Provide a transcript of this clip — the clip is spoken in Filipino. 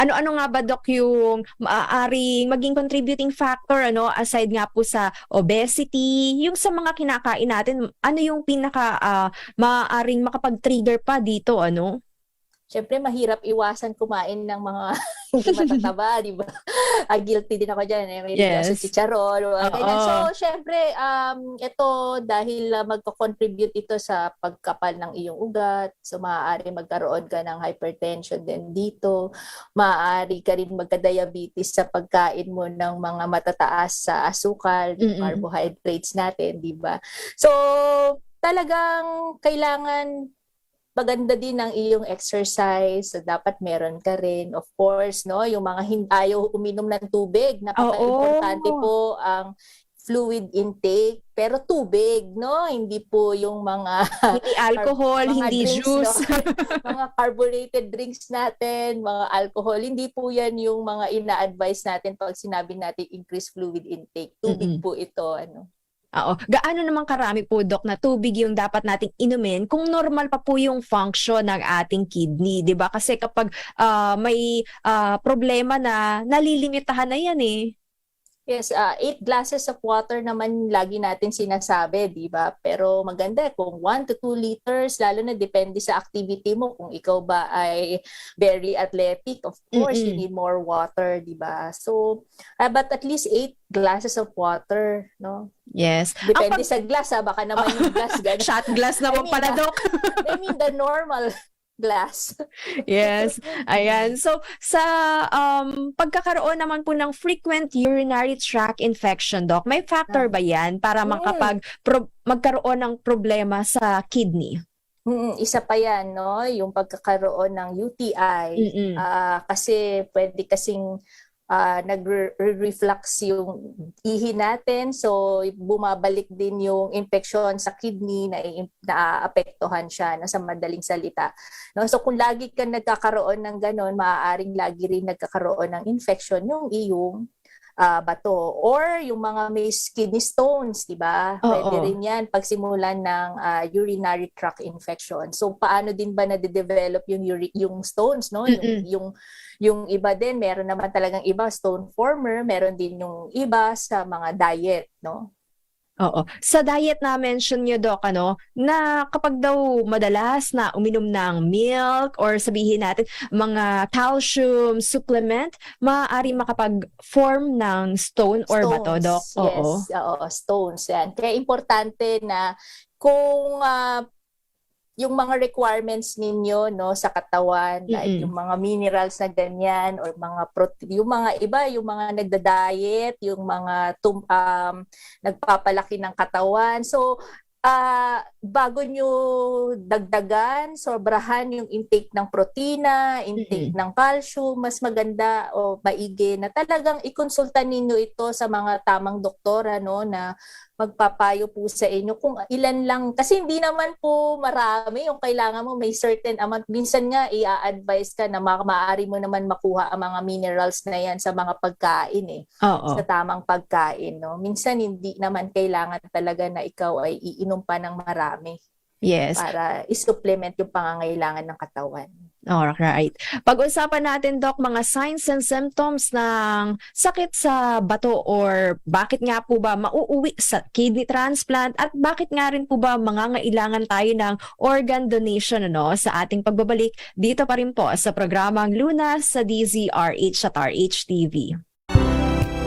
Ano-ano nga ba, Doc, yung maaaring maging contributing factor, ano, aside nga po sa obesity, yung sa mga kinakain natin, ano yung pinaka maaaring makapag-trigger pa dito, ano? Siyempre, mahirap iwasan kumain ng mga hindi matataba, di ba? Guilty din ako dyan. Mahilig ako sa Yes. chicharon, mga ganyan. So, Oo. siyempre, ito, dahil magko-contribute ito sa pagkapal ng iyong ugat, so maaari magkaroon ka ng hypertension din dito. Maaari ka rin magka-diabetes sa pagkain mo ng mga matataas sa asukal, yung Mm. carbohydrates natin, di ba? So, talagang kailangan maganda din ang iyong exercise. So, dapat meron ka rin. Of course, no, yung mga ayaw uminom ng tubig. Napaka-importante Oo. po ang fluid intake. Pero tubig, no? Hindi po yung mga Hindi alcohol, mga hindi drinks, no? juice. Mga carbonated drinks natin, mga alcohol. Hindi po yan yung mga ina-advise natin pag sinabi natin increase fluid intake. Tubig Mm. po ito, ano? Oo. Gaano naman karami po, Dok, na tubig yung dapat nating inumin kung normal pa po yung function ng ating kidney, 'di ba? Kasi kapag may problema na, nalilimitahan na 'yan eh. Yes, 8 glasses of water naman lagi natin sinasabi, di ba? Pero maganda kung 1 to 2 liters, lalo na depende sa activity mo. Kung ikaw ba ay very athletic, of course, you Mm. need more water, di ba? So, but at least 8 glasses of water, no? Yes. Ang Depende pag sa glass, baka naman yung glass gano'n. shot glass naman pala, Dok. I mean the normal glass. Yes, ayan. So, sa pagkakaroon naman po ng frequent urinary tract infection, Doc, may factor ba yan para Mm. magkaroon ng problema sa kidney? Isa pa yan, no? Yung pagkakaroon ng UTI. Mm. Kasi pwede kasing nag-reflux yung ihi natin. So, bumabalik din yung infection sa kidney na naaapektuhan siya na sa madaling salita. No? So, kung lagi ka nagkakaroon ng ganon, maaaring lagi rin nagkakaroon ng infection yung iyong bato. Or yung mga may kidney stones, di ba? Pwede Oo. rin yan pagsimulan ng urinary tract infection. So, paano din ba nade-develop yung stones, no? Mm. Yung iba din, meron naman talagang iba, stone former, meron din yung iba sa mga diet, no? Oo. Sa diet na mention niyo, Doc, ano, na kapag daw madalas na uminom ng milk or sabihin natin mga calcium supplement, maaari makapag-form ng stone or bato, Doc? Stones, Oo. yes. Oo, stones yan. Kaya importante na kung yung mga requirements ninyo, no, sa katawan, like Mm. yung mga minerals na ganyan or mga protein, yung mga iba, yung mga nagda-diet, yung mga nagpapalaki ng katawan. So, bago nyo dagdagan, sobrahan yung intake ng protina, intake Mm. ng calcium, mas maganda o maigi na talagang ikonsulta ninyo ito sa mga tamang doktora, no, na magpapayo po sa inyo kung ilan lang. Kasi hindi naman po marami yung kailangan mo, may certain amount. Minsan nga, i-advise ka na maaari mo naman makuha ang mga minerals na yan sa mga pagkain eh. Oo. Sa tamang pagkain, no? Minsan hindi naman kailangan talaga na ikaw ay iinom pa ng marami Yes. para i-supplement yung pangangailangan ng katawan. Alright. Pag-usapan natin, Doc, mga signs and symptoms ng sakit sa bato or bakit nga po ba mauuwi sa kidney transplant at bakit nga rin po ba mangangailangan tayo ng organ donation, ano, sa ating pagbabalik dito pa rin po sa programang Lunas sa DZRH at RH TV.